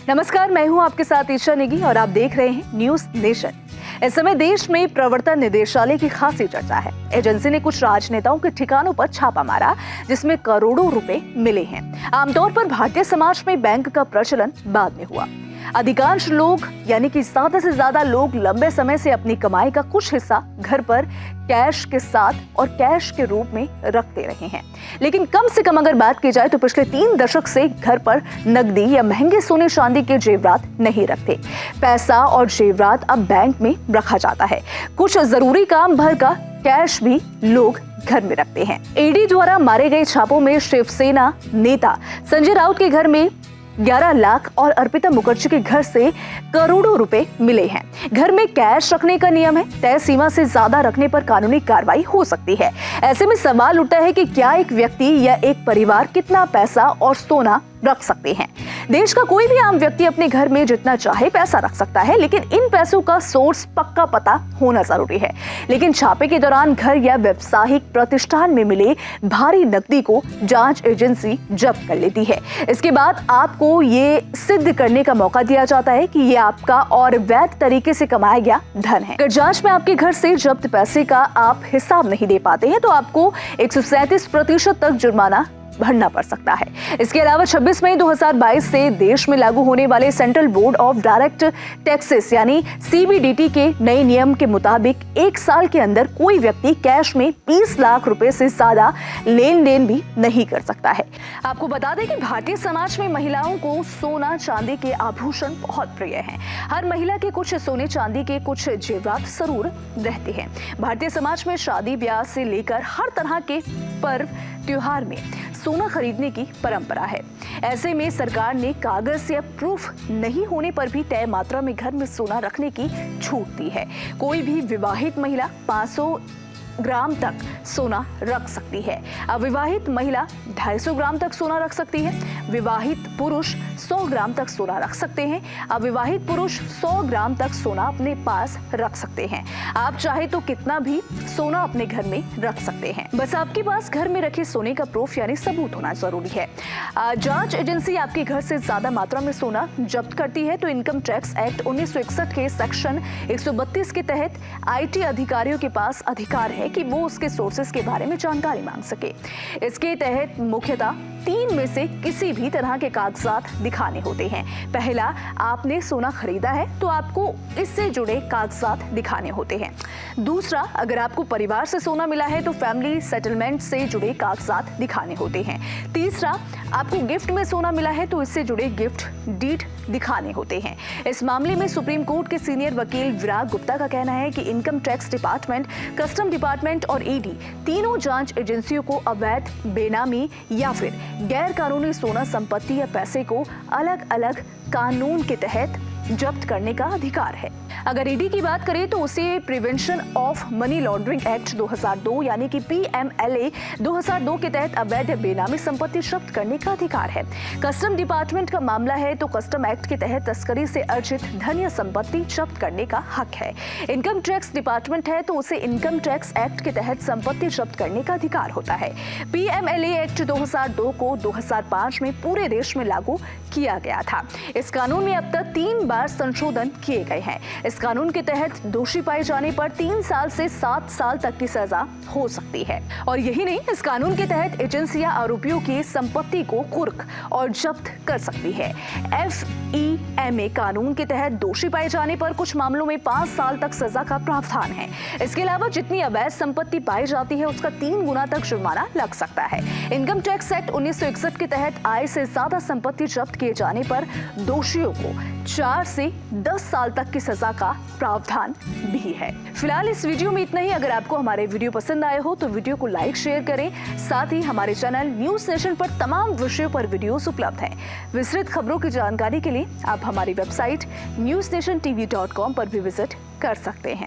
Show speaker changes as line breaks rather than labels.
नमस्कार, मैं हूं आपके साथ ईशा नेगी और आप देख रहे हैं न्यूज नेशन। इस समय देश में प्रवर्तन निदेशालय की खासी चर्चा है। एजेंसी ने कुछ राजनेताओं के ठिकानों पर छापा मारा, जिसमें करोड़ों रुपए मिले हैं। आमतौर पर भारतीय समाज में बैंक का प्रचलन बाद में हुआ। अधिकांश लोग यानी कि ज्यादा से ज्यादा लोग लंबे समय से अपनी कमाई का कुछ हिस्सा घर पर कैश के साथ और कैश के रूप में रखते रहे हैं। लेकिन कम से कम अगर बात की जाए तो पिछले 3 दशक से घर पर नकदी या महंगे सोने चांदी के जेवरात नहीं रखते। पैसा और जेवरात अब बैंक में रखा जाता है। कुछ जरूरी काम भर का कैश भी लोग घर में रखते हैं। ईडी द्वारा मारे गए छापों में शिवसेना नेता संजय राउत के घर में 11 लाख और अर्पिता मुखर्जी के घर से करोड़ों रुपए मिले हैं। घर में कैश रखने का नियम है, तय सीमा से ज्यादा रखने पर कानूनी कार्रवाई हो सकती है। ऐसे में सवाल उठता है कि क्या एक व्यक्ति या एक परिवार कितना पैसा और सोना रख सकते हैं। देश का कोई भी आम व्यक्ति अपने घर में जितना चाहे पैसा रख सकता है, लेकिन इन पैसों का सोर्स पक्का पता होना जरूरी है। लेकिन छापे के दौरान घर या व्यावसायिक प्रतिष्ठान में मिले भारी नकदी को जांच एजेंसी जब्त कर लेती है। इसके बाद आपको ये सिद्ध करने का मौका दिया जाता है कि ये आपका और वैध तरीके से कमाया गया धन है। अगर जांच में आपके घर से जब्त पैसे का आप हिसाब नहीं दे पाते हैं तो आपको 137% तक जुर्माना भरना पड़ सकता है। इसके अलावा 26 मई 2022 से देश में लागू होने वाले central board of direct taxes यानी सीबीडीटी के नए नियम के मुताबिक 1 साल के अंदर कोई व्यक्ति कैश में 20 लाख रुपए से ज्यादा लेन देन भी नहीं कर सकता है। आपको बता दें कि भारतीय समाज में महिलाओं को सोना चांदी के आभूषण बहुत प्रिय हैं। हर महिला के कुछ सोने चांदी के कुछ जेवरात जरूर रहते हैं। भारतीय समाज में शादी ब्याह से लेकर हर तरह के पर्व त्योहार में सोना खरीदने की परंपरा है। ऐसे में सरकार ने कागज या प्रूफ नहीं होने पर भी तय मात्रा में घर में सोना रखने की छूट दी है। कोई भी विवाहित महिला 500 ग्राम तक सोना रख सकती है। अविवाहित महिला 250 ग्राम तक सोना रख सकती है। विवाहित पुरुष 100 ग्राम तक सोना रख सकते हैं। अविवाहित पुरुष 100 ग्राम तक सोना अपने पास रख सकते हैं। आप चाहे तो कितना भी सोना अपने घर में रख सकते हैं। बस आपके पास घर में रखे सोने का प्रूफ यानी सबूत होना जरूरी है। जांच एजेंसी आपके घर से ज्यादा मात्रा में सोना जब्त करती है तो इनकम टैक्स एक्ट 1961 के सेक्शन 132 के तहत IT अधिकारियों के पास अधिकार है कि वो उसके सोर्सेस के बारे में जानकारी मांग सके। इसके तहत मुख्यतः 3 में से किसी भी तरह के कागजात दिखाने होते हैं। पहला, आपने सोना खरीदा है तो आपको इससे जुड़े कागजात दिखाने होते हैं। दूसरा, अगर आपको परिवार से सोना मिला है तो फैमिली सेटलमेंट से जुड़े कागजात दिखाने होते हैं। तीसरा, आपको गिफ्ट में सोना मिला है तो इससे जुड़े गिफ्ट डीड दिखाने होते हैं। इस मामले में सुप्रीम कोर्ट के सीनियर वकील विराग गुप्ता का कहना है कि income tax department, custom department और ईडी तीनों जांच एजेंसियों को अवैध, बेनामी या फिर गैर कानूनी सोना संपत्ति या पैसे को अलग अलग कानून के तहत जब्त करने का अधिकार है। अगर ईडी की बात करें तो उसे prevention of money laundering act 2002 यानी कि PMLA 2002 के तहत अवैध बेनामी संपत्ति जब्त करने का अधिकार है। कस्टम डिपार्टमेंट का मामला है तो कस्टम एक्ट के तहत तस्करी से अर्जित धन या संपत्ति जब्त करने का हक है। इनकम टैक्स डिपार्टमेंट है तो उसे इनकम टैक्स एक्ट के तहत संपत्ति जब्त करने का अधिकार होता है। PMLA एक्ट 2002 को 2005 में पूरे देश में लागू किया गया था। इस कानून में अब तक 3 बार संशोधन किए गए हैं। इस कानून के तहत दोषी पाए जाने पर 3 साल से 7 साल तक की सजा हो सकती है। और यही नहीं, इस कानून के तहत एजेंसियां आरोपियों की संपत्ति को कुर्क और जब्त कर सकती है। FEMA कानून के तहत दोषी पाए जाने पर कुछ मामलों में 5 साल तक सजा का प्रावधान है। इसके अलावा जितनी अवैध संपत्ति पाई जाती है उसका 3 गुना तक जुर्माना लग सकता है। इनकम टैक्स एक्ट 1961 के तहत आय से ज्यादा संपत्ति जब्त किए जाने पर दोषियों को 4 से 10 साल तक की सजा का प्रावधान भी है। फिलहाल इस वीडियो में इतना ही। अगर आपको हमारे वीडियो पसंद आए हो तो वीडियो को लाइक, शेयर करें। साथ ही हमारे चैनल न्यूज नेशन पर तमाम विषयों पर वीडियोस उपलब्ध हैं। विस्तृत खबरों की जानकारी के लिए आप हमारी वेबसाइट newsnationtv.com पर भी विजिट कर सकते हैं।